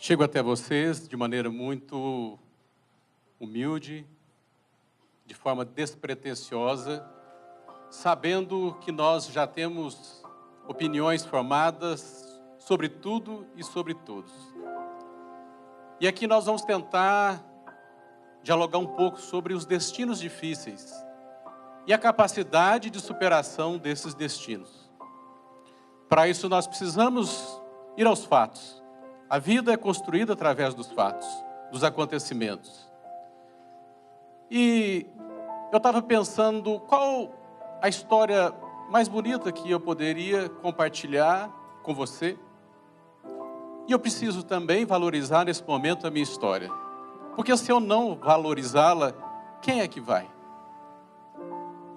Chego até vocês de maneira muito humilde, de forma despretensiosa, sabendo que nós já temos opiniões formadas sobre tudo e sobre todos. E aqui nós vamos tentar dialogar um pouco sobre os destinos difíceis e a capacidade de superação desses destinos. Para isso nós precisamos ir aos fatos. A vida é construída através dos fatos, dos acontecimentos. E eu estava pensando qual a história mais bonita que eu poderia compartilhar com você. E eu preciso também valorizar nesse momento a minha história. Porque se eu não valorizá-la, quem é que vai?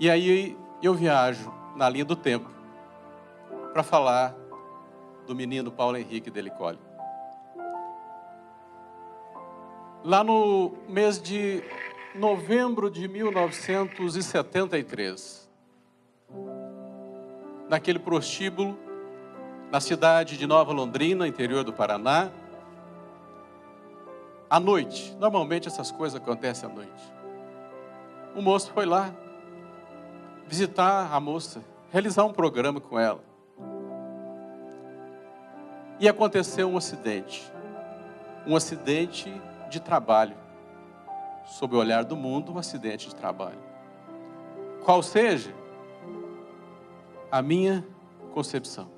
E aí eu viajo na linha do tempo para falar do menino Paulo Henrique Delicoli. Lá no mês de novembro de 1973, naquele prostíbulo, na cidade de Nova Londrina, interior do Paraná, à noite, normalmente essas coisas acontecem à noite, o moço foi lá visitar a moça, realizar um programa com ela. E aconteceu um acidente de trabalho, sob o olhar do mundo, um acidente de trabalho. Qual seja a minha concepção.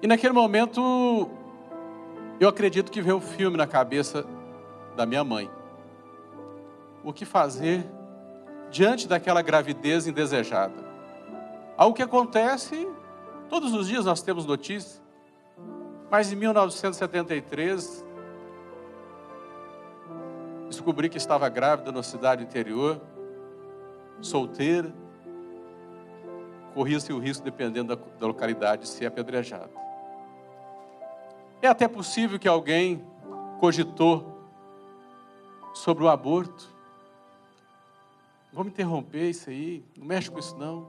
E naquele momento, eu acredito que veio um filme na cabeça da minha mãe. O que fazer diante daquela gravidez indesejada? Algo que acontece, todos os dias nós temos notícias, mas em 1973, descobri que estava grávida na cidade interior, solteira, corria-se o risco, dependendo da localidade, de ser apedrejada. É até possível que alguém cogitou sobre o aborto. Vamos interromper isso aí, não mexe com isso não.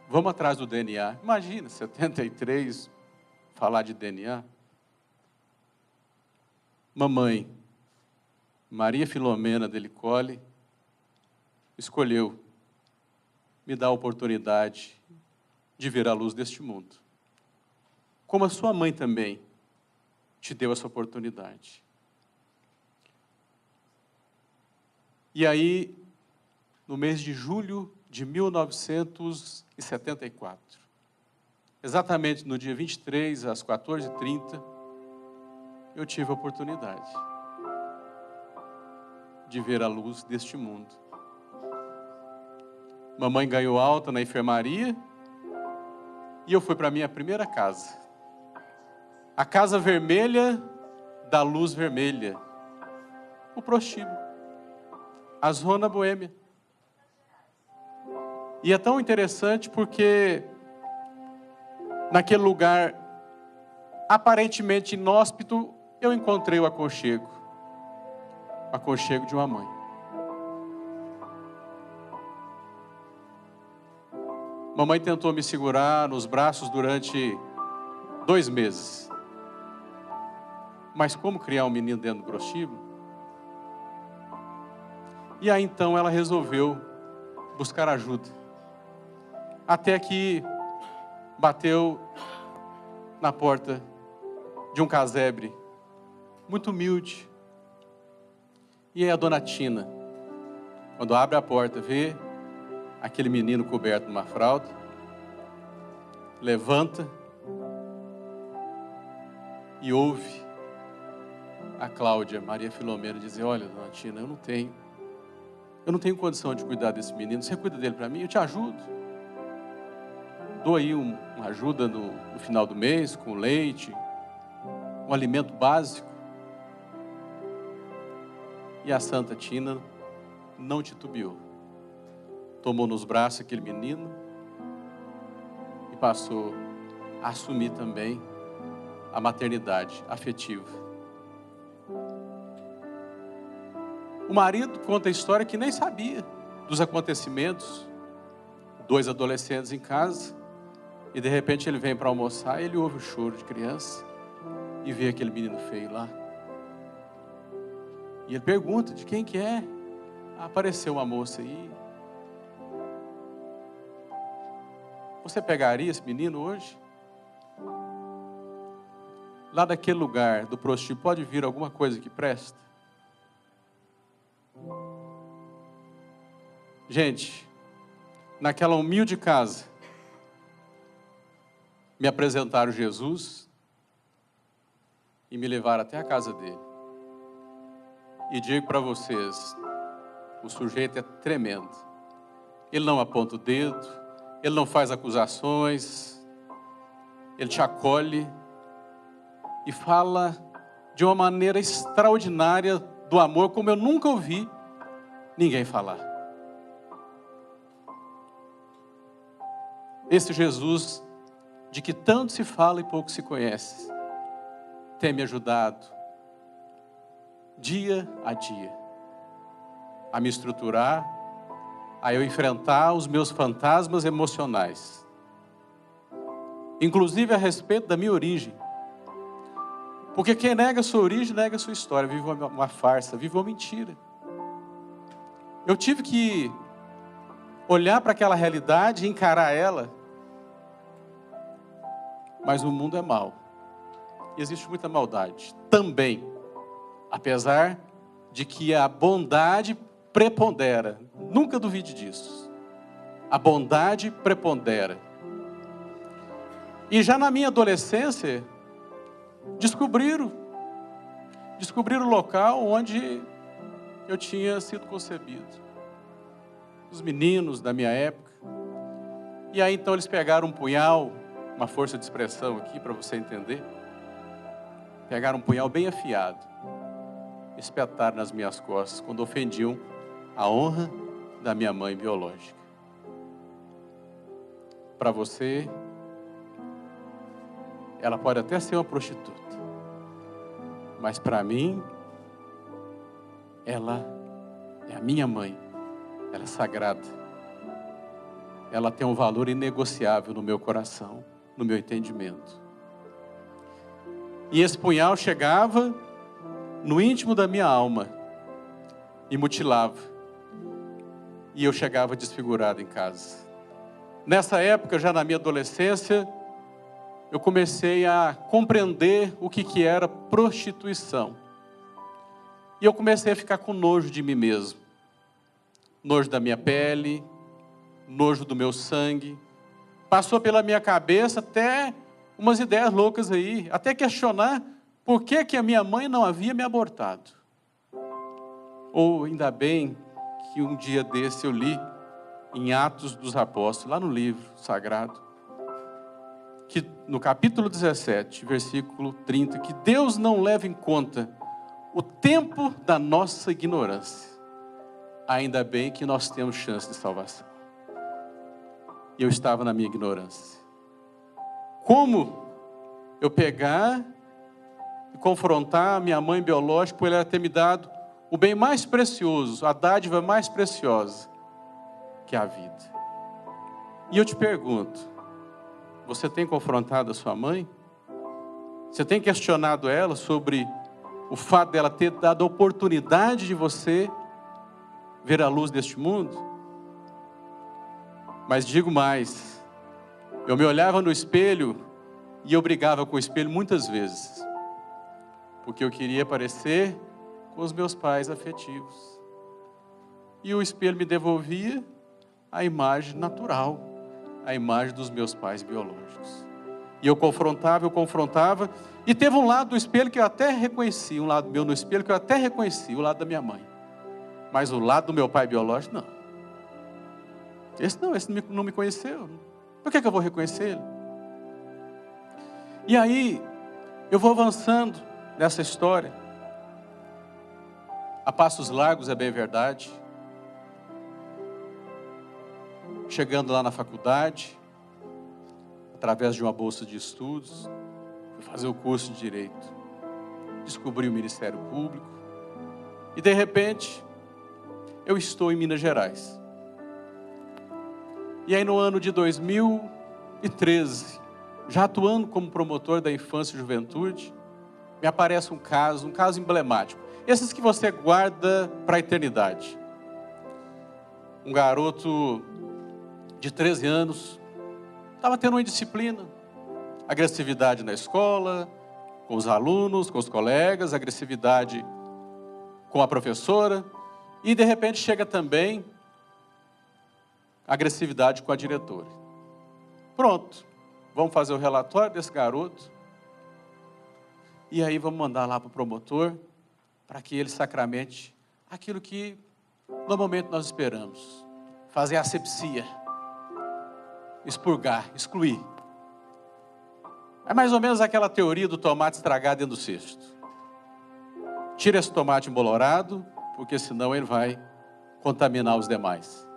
Vamos atrás do DNA. Imagina, 73, falar de DNA. Mamãe, Maria Filomena Delicoli, escolheu me dar a oportunidade de ver a luz deste mundo. Como a sua mãe também te deu essa oportunidade. E aí, no mês de julho de 1974, exatamente no dia 23, às 14h30, eu tive a oportunidade de ver a luz deste mundo. Mamãe ganhou alta na enfermaria e eu fui para a minha primeira casa. A casa vermelha da luz vermelha. O prostíbulo. A zona boêmia. E é tão interessante porque naquele lugar aparentemente inóspito, eu encontrei o aconchego de uma mãe. Mamãe tentou me segurar nos braços durante 2 meses. Mas como criar um menino dentro do prostíbulo? E aí então ela resolveu buscar ajuda. Até que bateu na porta de um casebre muito humilde. E aí a dona Tina, quando abre a porta, vê aquele menino coberto numa fralda, levanta e ouve a Cláudia, Maria Filomena, dizer: olha, dona Tina, eu não tenho condição de cuidar desse menino, você cuida dele para mim? Eu te ajudo. Dou aí uma ajuda no final do mês, com leite, um alimento básico. E a Santa Tina não titubeou. Tomou nos braços aquele menino e passou a assumir também a maternidade afetiva. O marido conta a história que nem sabia dos acontecimentos. 2 adolescentes em casa. E de repente ele vem para almoçar, ele ouve o choro de criança e vê aquele menino feio lá. E ele pergunta, de quem que é? Apareceu uma moça aí. Você pegaria esse menino hoje? Lá daquele lugar do prostíbulo pode vir alguma coisa que presta? Gente, naquela humilde casa, me apresentaram Jesus e me levaram até a casa dele. E digo para vocês, o sujeito é tremendo. Ele não aponta o dedo, ele não faz acusações, ele te acolhe e fala de uma maneira extraordinária do amor, como eu nunca ouvi ninguém falar. Esse Jesus de que tanto se fala e pouco se conhece, tem me ajudado dia a dia a me estruturar, a eu enfrentar os meus fantasmas emocionais, inclusive a respeito da minha origem. Porque quem nega a sua origem, nega a sua história, vive uma farsa, vive uma mentira. Eu tive que olhar para aquela realidade e encarar ela, mas o mundo é mau. E existe muita maldade também, apesar de que a bondade prepondera. Nunca duvide disso. A bondade prepondera. E já na minha adolescência, descobriram o local onde eu tinha sido concebido. Os meninos da minha época. E aí então eles pegaram um punhal, uma força de expressão aqui para você entender. Pegaram um punhal bem afiado, espetaram nas minhas costas quando ofendiam a honra da minha mãe biológica. Para você, ela pode até ser uma prostituta, mas para mim, ela é a minha mãe, ela é sagrada, ela tem um valor inegociável no meu coração, no meu entendimento. E esse punhal chegava no íntimo da minha alma e mutilava. E eu chegava desfigurado em casa. Nessa época, já na minha adolescência, eu comecei a compreender o que era prostituição. E eu comecei a ficar com nojo de mim mesmo. Nojo da minha pele, nojo do meu sangue. Passou pela minha cabeça até umas ideias loucas aí, até questionar por que a minha mãe não havia me abortado. Ou ainda bem que um dia desse eu li em Atos dos Apóstolos, lá no livro sagrado, que no capítulo 17, versículo 30, que Deus não leva em conta o tempo da nossa ignorância. Ainda bem que nós temos chance de salvação. E eu estava na minha ignorância. Como eu pegar e confrontar a minha mãe biológica por ela ter me dado o bem mais precioso, a dádiva mais preciosa, que é a vida. E eu te pergunto, você tem confrontado a sua mãe? Você tem questionado ela sobre o fato dela ter dado a oportunidade de você ver a luz deste mundo? Mas digo mais, eu me olhava no espelho e eu brigava com o espelho muitas vezes, porque eu queria parecer com os meus pais afetivos. E o espelho me devolvia a imagem natural, a imagem dos meus pais biológicos. E eu confrontava, e teve um lado do espelho que eu até reconheci, um lado meu no espelho que eu até reconheci, o lado da minha mãe. Mas o lado do meu pai biológico, não. Esse não me conheceu. Por que eu vou reconhecer ele? E aí, eu vou avançando nessa história. A passos largos, é bem verdade. Chegando lá na faculdade, através de uma bolsa de estudos, fui fazer o curso de Direito. Descobri o Ministério Público. E de repente, eu estou em Minas Gerais. E aí no ano de 2000, 2013, já atuando como promotor da infância e juventude, me aparece um caso emblemático. Esses que você guarda para a eternidade. Um garoto de 13 anos, estava tendo uma indisciplina, agressividade na escola, com os alunos, com os colegas, agressividade com a professora, e de repente chega também agressividade com a diretora. Pronto, vamos fazer o relatório desse garoto, e aí vamos mandar lá para o promotor, para que ele sacramente aquilo que normalmente nós esperamos, fazer asepsia, expurgar, excluir. É mais ou menos aquela teoria do tomate estragado dentro do cesto. Tira esse tomate embolorado, porque senão ele vai contaminar os demais.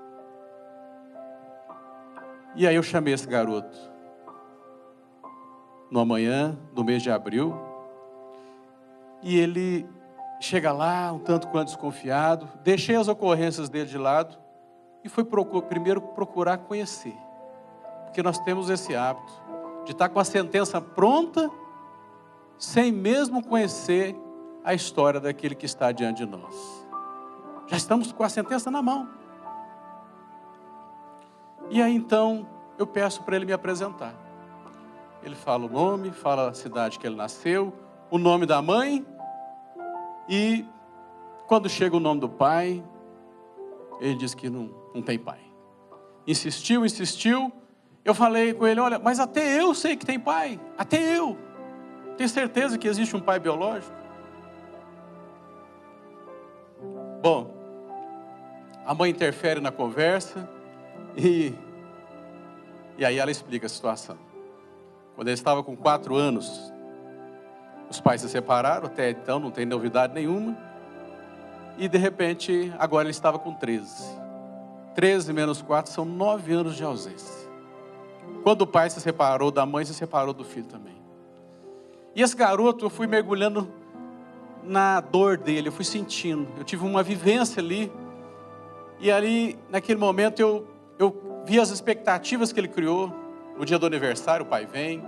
E aí eu chamei esse garoto numa manhã do mês de abril, e ele chega lá um tanto quanto desconfiado, deixei as ocorrências dele de lado e fui primeiro procurar conhecer, porque nós temos esse hábito de estar com a sentença pronta, sem mesmo conhecer a história daquele que está diante de nós. Já estamos com a sentença na mão. E aí então, eu peço para ele me apresentar. Ele fala o nome, fala a cidade que ele nasceu, o nome da mãe, e quando chega o nome do pai, ele diz que não tem pai. Insistiu, eu falei com ele, olha, mas até eu sei que tem pai, até eu. Tenho certeza que existe um pai biológico? Bom, a mãe interfere na conversa e aí ela explica a situação. Quando ele estava com 4 anos, os pais se separaram, até então não tem novidade nenhuma. E de repente, agora ele estava com 13. 13 menos 4 são 9 anos de ausência. Quando o pai se separou da mãe, se separou do filho também. E esse garoto, eu fui mergulhando na dor dele, eu fui sentindo. Eu tive uma vivência ali. E ali, naquele momento, eu vi as expectativas que ele criou. No dia do aniversário, o pai vem.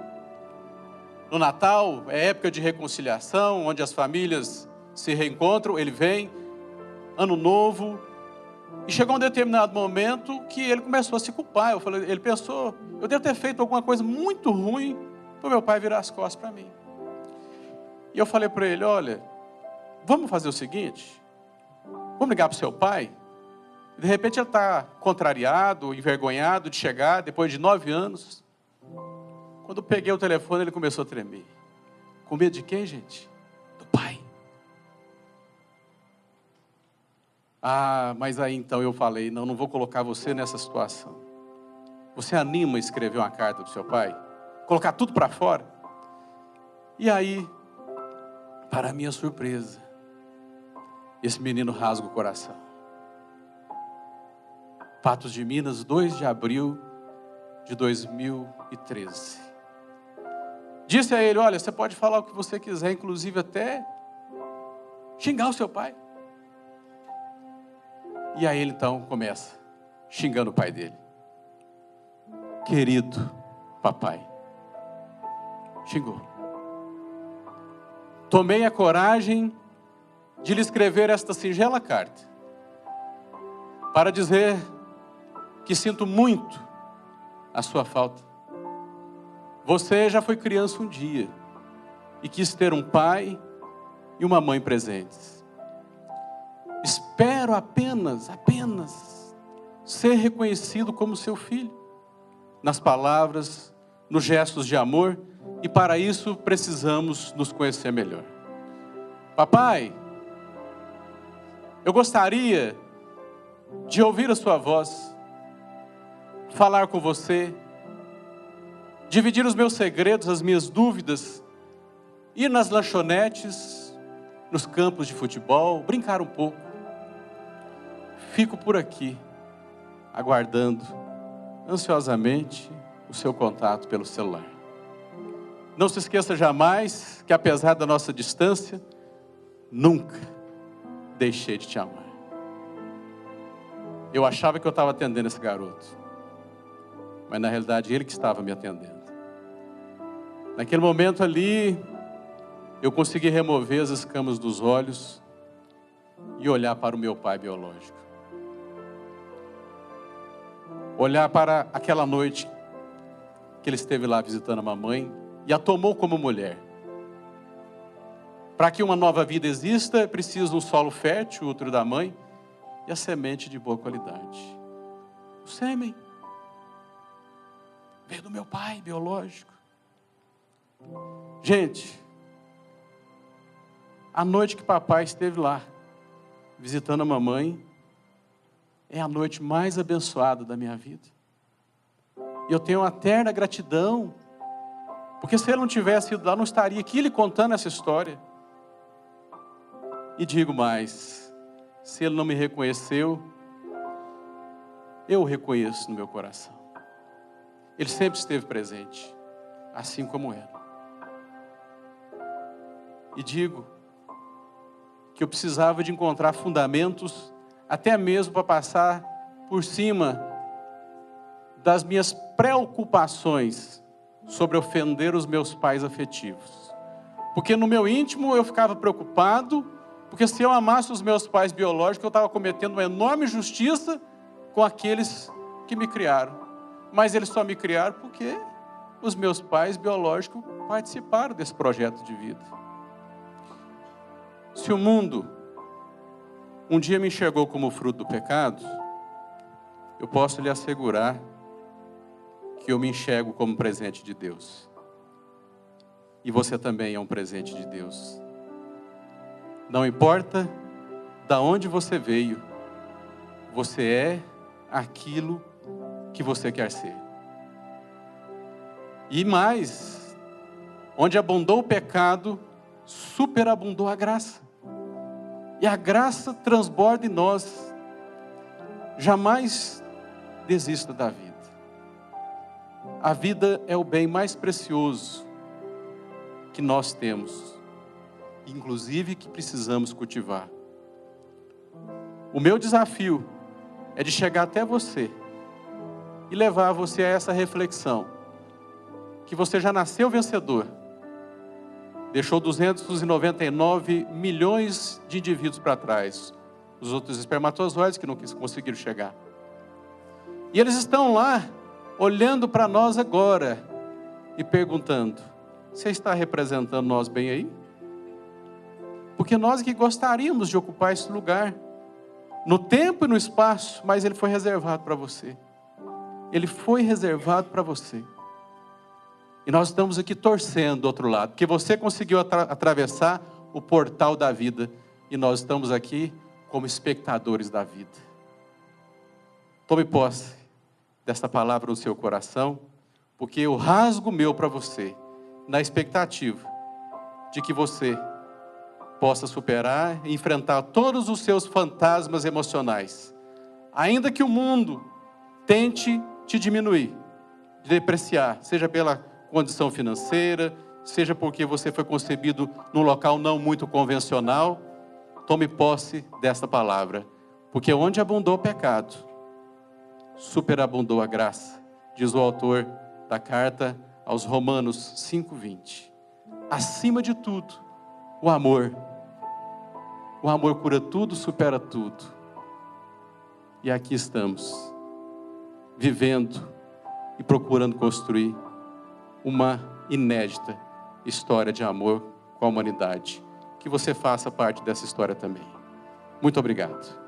No Natal, é época de reconciliação, onde as famílias se reencontram, ele vem. Ano Novo. E chegou um determinado momento que ele começou a se culpar. Ele pensou, eu devo ter feito alguma coisa muito ruim para o meu pai virar as costas para mim. E eu falei para ele, olha, vamos fazer o seguinte, vamos ligar para o seu pai. E de repente ele está contrariado, envergonhado de chegar, depois de 9 anos. Quando eu peguei o telefone, ele começou a tremer. Com medo de quem, gente? Do pai. Mas aí então eu falei, não vou colocar você nessa situação. Você anima a escrever uma carta para o seu pai? Colocar tudo para fora? E aí, para minha surpresa, esse menino rasga o coração. Patos de Minas, 2 de abril de 2013. Disse a ele, olha, você pode falar o que você quiser, inclusive até xingar o seu pai. E aí ele então começa, xingando o pai dele. Querido papai. Xingou. Tomei a coragem de lhe escrever esta singela carta, para dizer que sinto muito a sua falta. Você já foi criança um dia e quis ter um pai e uma mãe presentes. Espero apenas ser reconhecido como seu filho, nas palavras, nos gestos de amor, e para isso precisamos nos conhecer melhor. Papai, eu gostaria de ouvir a sua voz, falar com você, dividir os meus segredos, as minhas dúvidas, ir nas lanchonetes, nos campos de futebol, brincar um pouco. Fico por aqui, aguardando ansiosamente o seu contato pelo celular. Não se esqueça jamais que, apesar da nossa distância, nunca deixei de te amar. Eu achava que eu estava atendendo esse garoto. mas na realidade Ele que estava me atendendo. Naquele momento ali, eu consegui remover as escamas dos olhos e olhar para o meu pai biológico. Olhar para aquela noite que ele esteve lá visitando a mamãe e a tomou como mulher. Para que uma nova vida exista, é preciso um solo fértil, o útero da mãe, e a semente de boa qualidade. O sêmen veio do meu pai biológico. Gente, a noite que papai esteve lá, visitando a mamãe, é a noite mais abençoada da minha vida. E eu tenho uma eterna gratidão, porque se ele não tivesse ido lá, não estaria aqui lhe contando essa história. E digo mais, se ele não me reconheceu, eu o reconheço no meu coração. Ele sempre esteve presente, assim como ela. E digo que eu precisava de encontrar fundamentos, até mesmo para passar por cima das minhas preocupações sobre ofender os meus pais afetivos. Porque no meu íntimo eu ficava preocupado, porque se eu amasse os meus pais biológicos, eu estava cometendo uma enorme injustiça com aqueles que me criaram. Mas eles só me criaram porque os meus pais biológicos participaram desse projeto de vida. Se o mundo um dia me enxergou como fruto do pecado, eu posso lhe assegurar que eu me enxergo como presente de Deus. E você também é um presente de Deus. Não importa de onde você veio, você é aquilo que você quer ser. E mais, onde abundou o pecado, superabundou a graça. E a graça transborda em nós. Jamais desista da vida. A vida é o bem mais precioso que nós temos, inclusive que precisamos cultivar. O meu desafio é de chegar até você e levar você a essa reflexão, que você já nasceu vencedor, deixou 299 milhões de indivíduos para trás, os outros espermatozoides que não conseguiram chegar. E eles estão lá, olhando para nós agora e perguntando: você está representando nós bem aí? Porque nós que gostaríamos de ocupar esse lugar, no tempo e no espaço, mas ele foi reservado para você. Ele foi reservado para você. E nós estamos aqui torcendo do outro lado, porque você conseguiu atravessar o portal da vida, e nós estamos aqui como espectadores da vida. Tome posse dessa palavra no seu coração, porque eu rasgo o meu para você, na expectativa de que você possa superar e enfrentar todos os seus fantasmas emocionais. Ainda que o mundo tente te diminuir, te depreciar, seja pela condição financeira, seja porque você foi concebido num local não muito convencional, tome posse dessa palavra, porque onde abundou o pecado, superabundou a graça, diz o autor da carta aos Romanos 5:20. Acima de tudo, o amor cura tudo, supera tudo. E aqui estamos, vivendo e procurando construir uma inédita história de amor com a humanidade. Que você faça parte dessa história também. Muito obrigado.